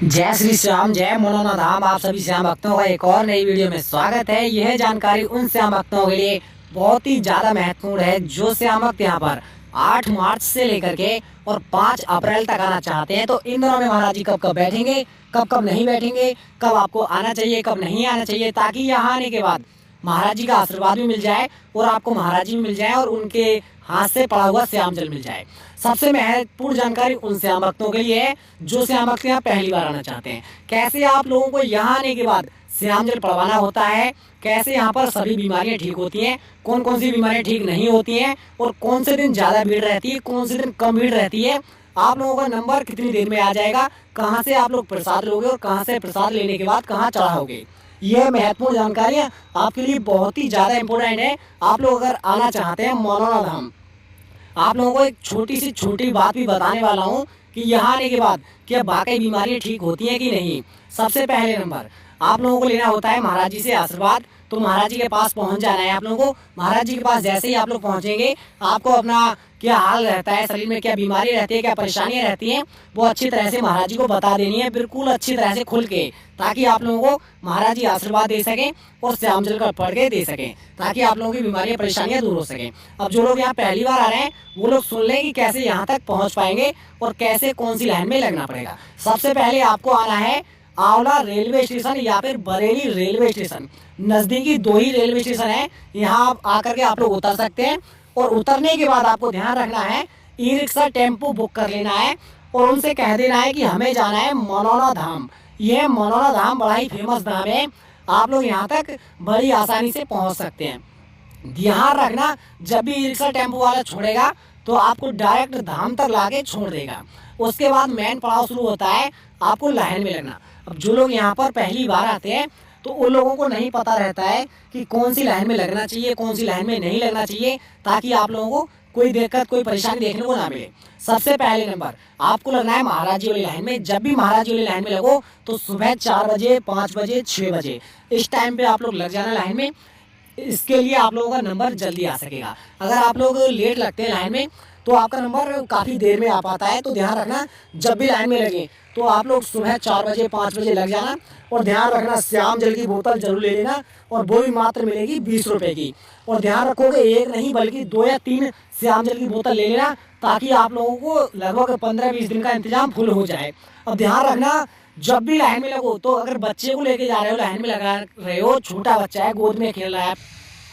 जय श्री श्याम, जय मनोना धाम। आप सभी श्याम भक्तों का एक और नई वीडियो में स्वागत है। यह जानकारी उन श्याम भक्तों के लिए बहुत ही ज़्यादा महत्वपूर्ण है जो श्याम भक्त यहाँ पर 8 मार्च से लेकर के और 5 अप्रैल तक आना चाहते हैं। तो इन दिनों में महाराज जी कब कब बैठेंगे, कब कब नहीं बैठेंगे, कब आपको आना चाहिए, कब नहीं आना चाहिए, ताकि यहाँ आने के बाद महाराज जी का आशीर्वाद भी मिल जाए और आपको महाराज जी भी मिल जाए और उनके हाथ से पड़ा हुआ श्याम जल मिल जाए। सबसे महत्वपूर्ण जानकारी उन श्याम भक्तों के लिए है जो श्याम भक्त यहाँ पहली बार आना चाहते हैं। कैसे आप लोगों को यहाँ आने के बाद श्याम जल पड़वाना होता है, कैसे यहाँ पर सभी बीमारियाँ ठीक होती हैं, कौन कौन सी बीमारियाँ ठीक नहीं होती हैं और कौन से दिन ज़्यादा भीड़ रहती है, कौन से दिन कम भीड़ रहती है, आप लोगों का नंबर कितनी देर में आ जाएगा, कहाँ से आप लोग प्रसाद लोगे और कहाँ से प्रसाद लेने के बाद कहाँ चढ़ाओगे, यह महत्वपूर्ण जानकारियाँ आपके लिए बहुत ही ज़्यादा इम्पोर्टेंट है। आप लोग अगर आना चाहते हैं मनोना धाम, आप लोगों को एक छोटी बात भी बताने वाला हूँ कि यहाँ आने के बाद क्या वाकई बीमारियाँ ठीक होती हैं कि नहीं। सबसे पहले नंबर आप लोगों को लेना होता है महाराज जी से आशीर्वाद। तो महाराज जी के पास पहुँच जाना है आप लोगों को। महाराज जी के पास जैसे ही आप लोग पहुँचेंगे, आपको अपना क्या हाल रहता है, शरीर में क्या बीमारी रहती है, क्या परेशानियाँ रहती हैं, वो अच्छी तरह से महाराज जी को बता देनी है, बिल्कुल अच्छी तरह से खुल के, ताकि आप लोगों को महाराज जी आशीर्वाद दे सकें और श्याम जल का पढ़ के दे सकें, ताकि आप लोगों की बीमारियाँ परेशानियाँ दूर हो सकें। अब जो लोग यहाँ पहली बार आ रहे हैं वो लोग सुन लें कि कैसे यहाँ तक पहुँच पाएंगे और कैसे कौन सी लाइन में लगना पड़ेगा। सबसे पहले आपको आना है आंवला रेलवे स्टेशन या फिर बरेली रेलवे स्टेशन। नज़दीकी 2 ही रेलवे स्टेशन है, यहाँ आप आकर के आप लोग उतर सकते हैं। और उतरने के बाद आपको ध्यान रखना है, ई रिक्शा टेम्पो बुक कर लेना है और उनसे कह देना है कि हमें जाना है मनोना धाम। यह मनोना धाम बड़ा ही फेमस धाम है, आप लोग यहाँ तक बड़ी आसानी से पहुँच सकते हैं। ध्यान रखना, जब भी ई रिक्शा टेम्पो वाला छोड़ेगा तो आपको डायरेक्ट धाम तक लाके छोड़ देगा। उसके बाद मेन पड़ाव शुरू होता है, आपको लाइन में लगना। अब जो लोग यहाँ पर पहली बार आते हैं तो उन लोगों को नहीं पता रहता है कि कौन सी लाइन में लगना चाहिए, कौन सी लाइन में नहीं लगना चाहिए, ताकि आप लोगों को कोई दिक्कत, कोई परेशानी देखने को ना मिले। सबसे पहले नंबर आपको लगना है महाराज जी वाली लाइन में। जब भी महाराज जी वाली लाइन में लगो तो सुबह 4 बजे, 5 बजे, 6 बजे इस टाइम पे आप लोग लग जाना लाइन में। इसके लिए आप लोगों का नंबर जल्दी आ सकेगा। अगर आप लोग लेट लगते हैं लाइन में तो आपका नंबर काफ़ी देर में आ पाता है। तो ध्यान रखना, जब भी लाइन में लगे तो आप लोग सुबह 4 बजे, 5 बजे लग जाना। और ध्यान रखना, श्याम जल की बोतल जरूर ले लेना और वो भी मात्र मिलेगी 20 रुपये की। और ध्यान रखोगे एक नहीं बल्कि 2 या 3 श्याम जल की बोतल ले लेना, ताकि आप लोगों को लगभग 15-20 दिन का इंतजाम फुल हो जाए। अब ध्यान रखना, जब भी लाइन में लगो तो अगर बच्चे को लेके जा रहे हो, लाइन में लगा रहे हो, छोटा बच्चा है, गोद में खेल रहा है,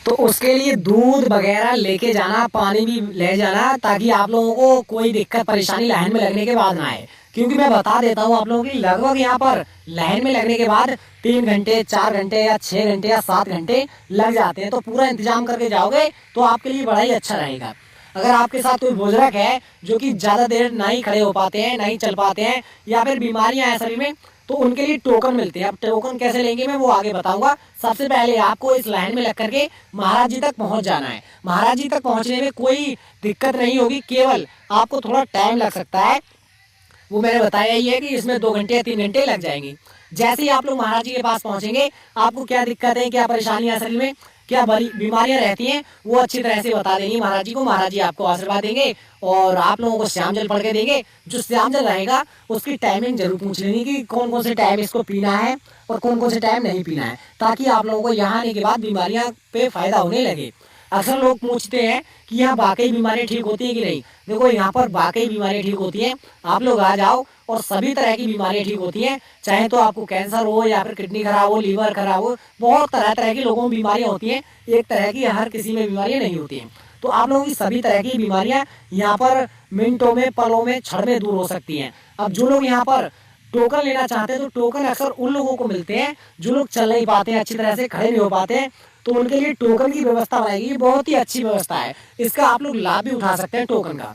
तो उसके लिए दूध वगैरह लेके जाना, पानी भी ले जाना, ताकि आप लोगों को कोई दिक्कत परेशानी लाइन में लगने के बाद ना आए। क्योंकि मैं बता देता हूँ आप लोगों की, लगभग यहाँ पर लाइन में लगने के बाद 3 घंटे, 4 घंटे या 6 घंटे या 7 घंटे लग जाते हैं। तो पूरा इंतजाम करके जाओगे तो आपके लिए बड़ा ही अच्छा रहेगा। अगर आपके साथ कोई बुजुर्ग है जो कि ज़्यादा देर ना ही खड़े हो पाते हैं, नहीं चल पाते हैं, या फिर बीमारियां हैं शरीर में, तो उनके लिए टोकन मिलते हैं। अब टोकन कैसे लेंगे मैं वो आगे बताऊंगा। सबसे पहले आपको इस लाइन में लग करके महाराज जी तक पहुंच जाना है। महाराज जी तक पहुंचने में कोई दिक्कत नहीं होगी, केवल आपको थोड़ा टाइम लग सकता है। वो मैंने बताया ही है कि इसमें 2 घंटे या 3 घंटे लग जाएंगे। जैसे ही आप लोग महाराज जी के पास पहुंचेंगे, आपको क्या दिक्कत है, क्या परेशानियां शरीर में, क्या बड़ी बीमारियां रहती हैं, वो अच्छी तरह से बता देंगी महाराज जी को। महाराज जी आपको आशीर्वाद देंगे और आप लोगों को श्याम जल पढ़ के देंगे। जो श्याम जल रहेगा उसकी टाइमिंग जरूर पूछ लेनी कि कौन कौन से टाइम इसको पीना है और कौन कौन से टाइम नहीं पीना है, ताकि आप लोगों को यहाँ आने के बाद बीमारियाँ पे फायदा होने लगे। अक्सर लोग पूछते हैं कि यहाँ वाकई बीमारियाँ ठीक होती हैं कि नहीं। देखो, यहाँ पर वाकई बीमारियाँ ठीक होती हैं। आप लोग आ जाओ और सभी तरह की बीमारियाँ ठीक होती हैं। चाहे तो आपको कैंसर हो या फिर किडनी खराब हो, लीवर खराब हो, बहुत तरह तरह की लोगों में बीमारियाँ होती हैं। एक तरह की हर किसी में बीमारियाँ नहीं होती हैं। तो आप लोगों की सभी तरह की बीमारियाँ यहाँ पर मिनटों में, पलों में, क्षण में दूर हो सकती हैं। अब जो लोग यहाँ पर टोकन लेना चाहते हैं तो टोकन अक्सर उन लोगों को मिलते हैं जो लोग चल नहीं पाते हैं, अच्छी तरह से खड़े नहीं हो पाते हैं, तो उनके लिए टोकन की व्यवस्था बनाएगी। बहुत ही अच्छी व्यवस्था है, इसका आप लोग लाभ भी उठा सकते हैं टोकन का।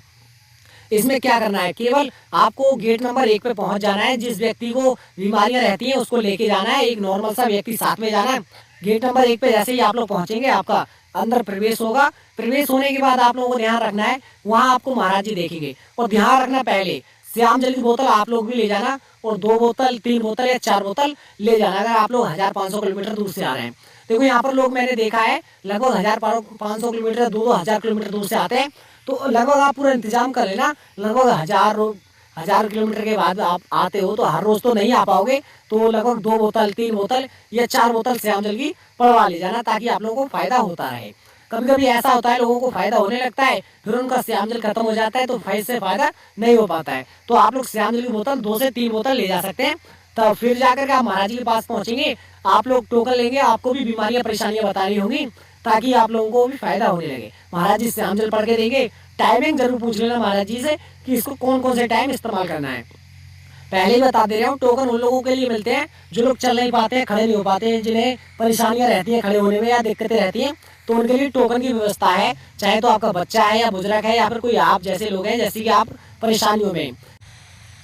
इसमें क्या करना है, केवल आपको गेट नंबर 1 पे पहुंच जाना है। जिस व्यक्ति को बीमारियां रहती हैं उसको लेके जाना है, एक नॉर्मल सा व्यक्ति साथ में जाना है। गेट नंबर 1 पे जैसे ही आप लोग पहुंचेंगे, आपका अंदर प्रवेश होगा। प्रवेश होने के बाद आप लोगों को ध्यान रखना है, वहाँ आपको महाराज जी देखेंगे। और ध्यान रखना, पहले श्याम जल की बोतल आप लोग भी ले जाना और 2 बोतल, 3 बोतल या 4 बोतल ले जाना, अगर आप लोग 1500 किलोमीटर दूर से आ रहे हैं। देखो, यहाँ पर लोग मैंने देखा है लगभग 1500 किलोमीटर, 2-2000 किलोमीटर दूर से आते हैं। तो लगभग आप पूरा इंतजाम कर लेना, लगभग हज़ारों किलोमीटर के बाद आप आते हो तो हर रोज तो नहीं आ पाओगे, तो लगभग 2 बोतल 3 बोतल या 4 बोतल श्याम जल की पड़वा ले जाना, ताकि आप लोगों को फायदा होता रहे। कभी कभी ऐसा होता है लोगों को फायदा होने लगता है, फिर उनका श्याम जल खत्म हो जाता है तो से फायदा नहीं हो पाता है। तो आप लोग श्याम जल की बोतल 2 से 3 बोतल ले जा सकते हैं। तब फिर जाकर के आप महाराज जी के पास पहुंचेंगे, आप लोग टोकन लेंगे, आपको भी बीमारियां परेशानियां बतानी होंगी, ताकि आप लोगों को भी फायदा होने लगे। महाराज जी श्याम जल पढ़ के देंगे। टाइमिंग जरूर पूछ लेना महाराज जी से कि इसको कौन कौन से टाइम इस्तेमाल करना है। पहले ही बता दे रहा हूँ, टोकन उन लोगों के लिए मिलते हैं जो लोग चल नहीं पाते हैं, खड़े नहीं हो पाते हैं, जिन्हें परेशानियां रहती हैं खड़े होने में या दिक्कतें रहती हैं, तो उनके लिए टोकन की व्यवस्था है। चाहे तो आपका बच्चा है या बुजुर्ग है या फिर कोई आप जैसे लोग हैं जैसे कि आप परेशानियों में।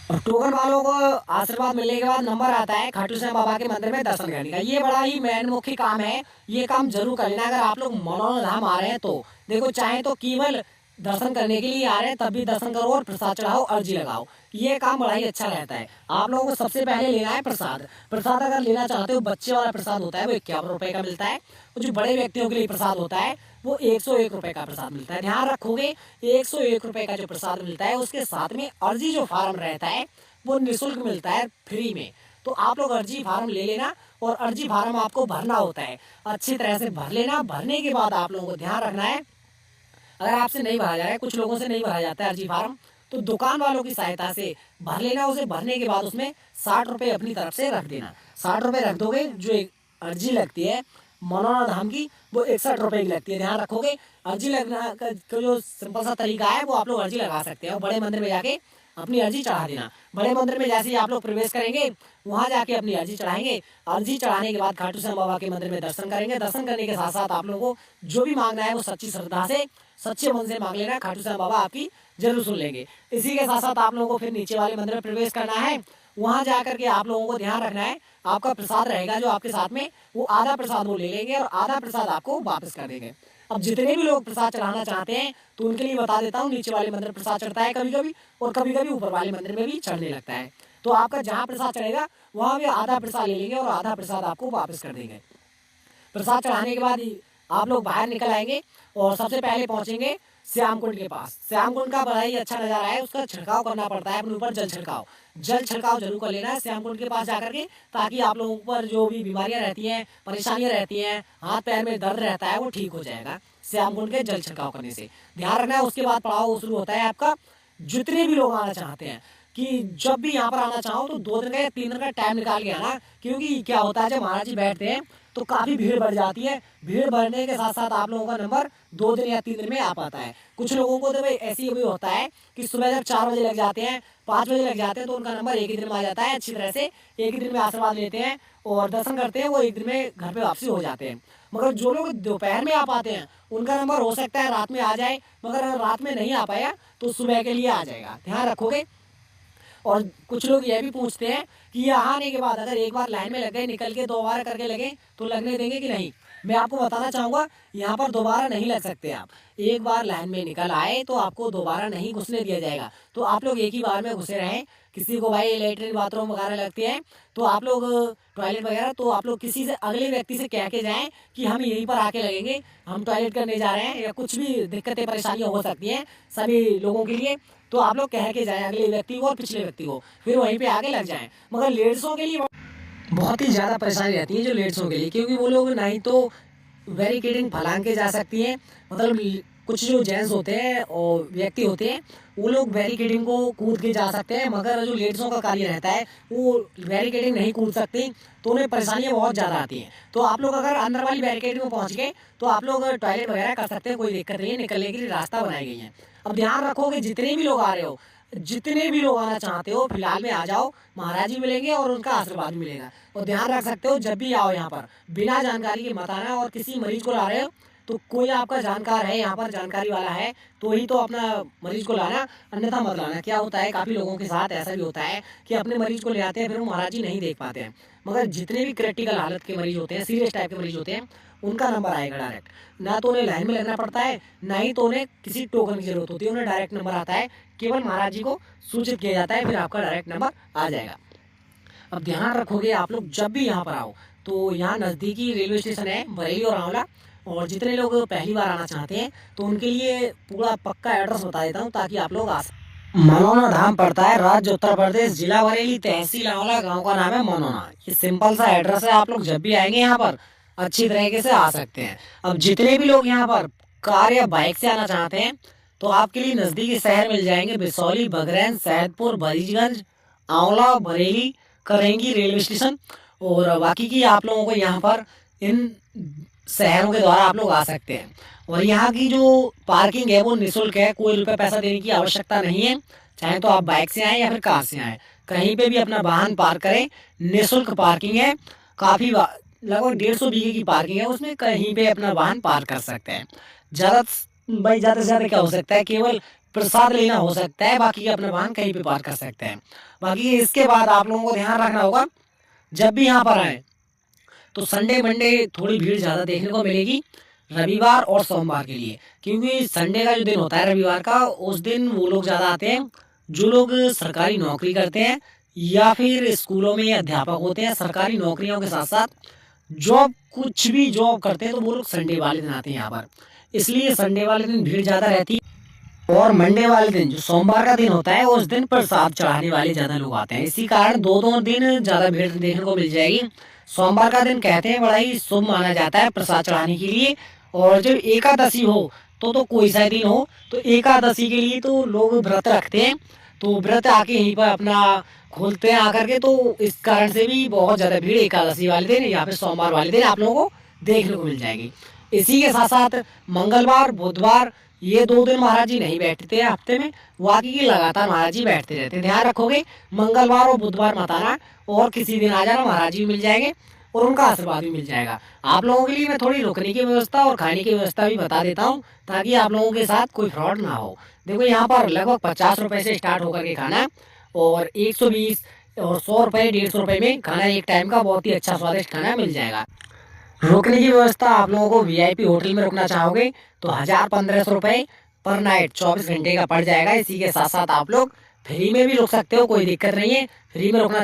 और टोकन वालों को आशीर्वाद मिलने के बाद नंबर आता है खाटू श्याम बाबा के मंदिर में दर्शन करने का। ये बड़ा ही मुख्य काम है, ये काम जरूर कर लेना अगर आप लोग मनोरम धाम आ रहे हैं तो। देखो, चाहे तो केवल दर्शन करने के लिए आ रहे हैं तब भी दर्शन करो और प्रसाद चढ़ाओ, अर्जी लगाओ, ये काम बड़ा ही अच्छा रहता है। आप लोगों को सबसे पहले लेना है प्रसाद। प्रसाद अगर लेना चाहते हो, बच्चे वाला प्रसाद होता है वो 51 रुपए का मिलता है, और जो बड़े व्यक्तियों के लिए प्रसाद होता है वो 101 रुपए का प्रसाद मिलता है। ध्यान रखोगे, 101 रुपए का जो प्रसाद मिलता है उसके साथ में अर्जी जो फार्म रहता है वो निःशुल्क मिलता है, फ्री में। तो आप लोग अर्जी फार्म ले लेना, और अर्जी फार्म आपको भरना होता है, अच्छी तरह से भर लेना। भरने के बाद आप लोगों को ध्यान रखना है, अगर आपसे नहीं भरा जा रहा है, कुछ लोगों से नहीं भरा जाता है अर्जी फार्म, तो दुकान वालों की सहायता से भर लेना। उसे भरने के बाद उसमें 60 रुपये अपनी तरफ से रख देना। 60 रुपये रख दोगे, जो एक अर्जी लगती है मनोना धाम की वो 61 रुपये की लगती है। ध्यान रखोगे, अर्जी लगना का जो सिंपल सा तरीका है वो आप लोग अर्जी लगा सकते हैं, और बड़े मंदिर में जाके अपनी अर्जी चढ़ा देना। बड़े मंदिर में जैसे ही आप लोग प्रवेश करेंगे वहां जाके अपनी अर्जी चढ़ाएंगे। अर्जी चढ़ाने के बाद खाटू श्याम बाबा के मंदिर में दर्शन करेंगे। दर्शन करने के साथ साथ आप लोगों को जो भी मांगना है वो सच्ची श्रद्धा से सच्चे मन से मांग लेना, खाटू श्याम बाबा आपकी जरूर सुन लेंगे। इसी के साथ साथ आप लोगों को फिर नीचे वाले मंदिर में प्रवेश करना है। वहां जाकर के आप लोगों को ध्यान रखना है, आपका प्रसाद रहेगा जो आपके साथ में, वो आधा प्रसाद वो ले लेंगे और आधा प्रसाद आपको वापस कर देंगे। अब जितने भी लोग प्रसाद चढ़ाना चाहते हैं तो उनके लिए बता देता हूँ, नीचे वाले मंदिर प्रसाद चढ़ता है कभी कभी, और कभी कभी ऊपर वाले मंदिर में भी चढ़ने लगता है। तो आपका जहाँ प्रसाद चढ़ेगा वहां भी आधा प्रसाद ले लेंगे और आधा प्रसाद आपको वापस कर देंगे। प्रसाद चढ़ाने के बाद आप लोग बाहर निकल आएंगे और सबसे पहले पहुंचेंगे श्याम कुंड के पास। श्याम कुंड का बड़ा ही अच्छा नजारा है, उसका छिड़काव करना पड़ता है अपने ऊपर, जल छिड़काव जरूर कर लेना है श्याम कुंड के पास जाकर के, ताकि आप लोगों पर जो भी बीमारियां रहती हैं, परेशानियां रहती हैं, हाथ पैर में दर्द रहता है, वो ठीक हो जाएगा श्याम कुंड के जल छिड़काव करने से। ध्यान रखना है, उसके बाद पड़ाव शुरू होता है आपका। जितने भी लोग आना चाहते हैं कि जब भी यहाँ पर आना चाहो तो 2 दिन का या 3 दिन का टाइम निकाल के आना, क्योंकि क्या होता है जब महाराज जी बैठते हैं तो काफी भीड़ बढ़ जाती है। भीड़ बढ़ने के साथ साथ आप लोगों का नंबर 2 दिन या 3 दिन में आ पाता है। कुछ लोगों को तो भाई ऐसी भी होता है कि सुबह जब 4 बजे लग जाते हैं, 5 बजे लग जाते हैं, तो उनका नंबर एक ही दिन में आ जाता है। अच्छी तरह से एक ही दिन में आशीर्वाद लेते हैं और दर्शन करते हैं, वो एक दिन में घर पे वापसी हो जाते हैं। मगर जो लोग दोपहर में आ पाते हैं उनका नंबर हो सकता है रात में आ जाए, मगर अगर रात में नहीं आ पाया तो सुबह के लिए आ जाएगा। ध्यान रखोगे। और कुछ लोग ये भी पूछते हैं कि यहाँ आने के बाद अगर एक बार लाइन में लग गए, निकल के 2 बार करके लगे तो लगने देंगे कि नहीं। मैं आपको बताना चाहूँगा, यहाँ पर दोबारा नहीं लग सकते आप। एक बार लाइन में निकल आए तो आपको दोबारा नहीं घुसने दिया जाएगा। तो आप लोग एक ही बार में घुसे रहें। किसी को भाई लेटरिन बाथरूम वगैरह लगते हैं तो आप लोग टॉयलेट वगैरह, तो आप लोग किसी से अगले व्यक्ति से कह के जाएं कि हम यहीं पर आके लगेंगे, हम टॉयलेट करने जा रहे हैं, या कुछ भी दिक्कतें परेशानियां हो सकती हैं सभी लोगों के लिए, तो आप लोग कह के जाएं अगले व्यक्ति को और पिछले व्यक्ति को, फिर वहीं पे आगे लग जाएं। मगर लेडीजों के लिए बहुत ही ज़्यादा परेशानी रहती है जो लेडीजों के लिए, क्योंकि वो लोग नहीं तो बैरिकेडिंग फैलांग के जा सकती हैं। मतलब कुछ जो जेंट्स होते हैं और व्यक्ति होते हैं वो लोग बैरिकेडिंग को कूद के जा सकते हैं, मगर जो लेडीजों का कार्य रहता है वो बैरिकेडिंग नहीं कूद सकती, तो उन्हें परेशानियाँ बहुत ज़्यादा आती हैं। तो आप लोग अगर अंदर वाली बैरिकेडिंग में पहुँच गए तो आप लोग टॉयलेट वगैरह कर सकते हैं, कोई दिक्कत नहीं है, निकलने के लिए रास्ता बनाई गई है। अब ध्यान रखोगे, जितने भी लोग आ रहे हो, जितने भी लोग आना चाहते हो फिलहाल में आ जाओ, महाराज जी मिलेंगे और उनका आशीर्वाद मिलेगा। और ध्यान रख सकते हो, जब भी आओ यहाँ पर बिना जानकारी के मत आना, और किसी मरीज को ला रहे हो तो कोई आपका जानकार है यहाँ पर, जानकारी वाला है तो ही तो अपना मरीज को लाना, अन्यथा मत लाना। क्या होता है काफ़ी लोगों के साथ ऐसा भी होता है कि अपने मरीज को ले आते हैं फिर वो महाराज जी नहीं देख पाते हैं। मगर जितने भी क्रिटिकल हालत के मरीज होते हैं, सीरियस टाइप के मरीज होते हैं, उनका नंबर आएगा डायरेक्ट। ना तो उन्हें लाइन में लगना पड़ता है, ना ही तो उन्हें किसी टोकन की जरूरत होती है, उन्हें डायरेक्ट नंबर आता है, केवल महाराज जी को सूचित किया जाता है, फिर आपका डायरेक्ट नंबर आ जाएगा। अब ध्यान रखोगे आप लोग जब भी यहाँ पर आओ तो यहाँ नज़दीकी रेलवे स्टेशन है बरेली और आंवला, और जितने लोग पहली बार आना चाहते हैं तो उनके लिए पूरा पक्का एड्रेस बता देता हूँ ताकि आप लोग आ मनोना धाम पड़ता है राज्य उत्तर प्रदेश, जिला बरेली, तहसील आंवला, गांव का नाम है मनोना। ये सिंपल सा एड्रेस है, आप लोग जब भी आएंगे यहाँ पर अच्छी तरीके से आ सकते हैं। अब जितने भी लोग यहाँ पर कार या बाइक से आना चाहते हैं तो आपके लिए नज़दीकी शहर मिल जाएंगे, बिसौली, बगरैन, सैदपुर, भरीजगंज, आंवला, बरेली, करेंगी रेलवे स्टेशन। और बाकी की आप लोगों को यहाँ पर इन शहरों के द्वारा आप लोग आ सकते हैं। और यहाँ की जो पार्किंग है वो निःशुल्क है, कोई रुपये पैसा देने की आवश्यकता नहीं है। चाहे तो आप बाइक से आएँ या फिर कार से आएँ, कहीं पे भी अपना वाहन पार्क करें, निःशुल्क पार्किंग है। काफ़ी लगभग 150 बीघे की पार्किंग है, उसमें कहीं पे अपना वाहन पार्क कर सकते हैं। ज़्यादा भाई ज़्यादा से ज़्यादा क्या हो सकता है, केवल प्रसाद लेना हो सकता है, बाकी अपना वाहन कहीं पे पार्क कर सकते हैं। बाकी इसके बाद आप लोगों को ध्यान रखना होगा, जब भी यहाँ पर आए तो संडे मंडे थोड़ी भीड़ ज़्यादा देखने को मिलेगी, रविवार और सोमवार के लिए। क्योंकि संडे का जो दिन होता है रविवार का, उस दिन वो लोग ज़्यादा आते हैं जो लोग सरकारी नौकरी करते हैं या फिर स्कूलों में अध्यापक होते हैं। सरकारी नौकरियों के साथ साथ जॉब, कुछ भी जॉब करते हैं तो वो लोग संडे वाले दिन आते हैं यहाँ पर, इसलिए संडे वाले दिन भीड़ ज़्यादा रहती है। और मंडे वाले दिन जो सोमवार का दिन होता है उस दिन प्रसाद चढ़ाने वाले ज़्यादा लोग आते हैं, इसी कारण दो दो दिन ज़्यादा भीड़ देखने को मिल जाएगी। सोमवार का दिन कहते हैं बड़ा ही शुभ माना जाता है प्रसाद चढ़ाने के लिए। और जब एकादशी हो तो कोई सा दिन हो, तो एकादशी के लिए तो लोग व्रत रखते हैं, तो व्रत आके यहीं पर अपना खोलते हैं आकर के। तो इस कारण से भी बहुत ज़्यादा भीड़ एकादशी वाले दिन या फिर सोमवार वाले दिन आप लोगों को देखने को मिल जाएगी। इसी के साथ साथ मंगलवार, बुधवार, ये 2 दिन महाराज जी नहीं बैठते हैं हफ्ते में, बाकी की लगातार महाराज जी बैठते रहते हैं। ध्यान रखोगे मंगलवार और बुधवार मत आना, और किसी दिन आ जाना, महाराज जी मिल जाएंगे और उनका आशीर्वाद भी मिल जाएगा। आप लोगों के लिए मैं थोड़ी रुकने की व्यवस्था और खाने की व्यवस्था भी बता देता हूँ, ताकि आप लोगों के साथ कोई फ्रॉड ना हो। देखो यहाँ पर लगभग 50 रुपये से स्टार्ट होकर के खाना, और 120 और 100 रुपये, 150 रुपये में खाना एक टाइम का बहुत ही अच्छा स्वादिष्ट खाना मिल जाएगा। रुकने की व्यवस्था आप लोगों को वीआईपी होटल में रुकना चाहोगे तो 1000-1500 रुपये पर नाइट 24 घंटे का पड़ जाएगा। इसी के साथ साथ आप लोग फ्री में भी रुक सकते हो, कोई दिक्कत नहीं है। फ्री में रुकना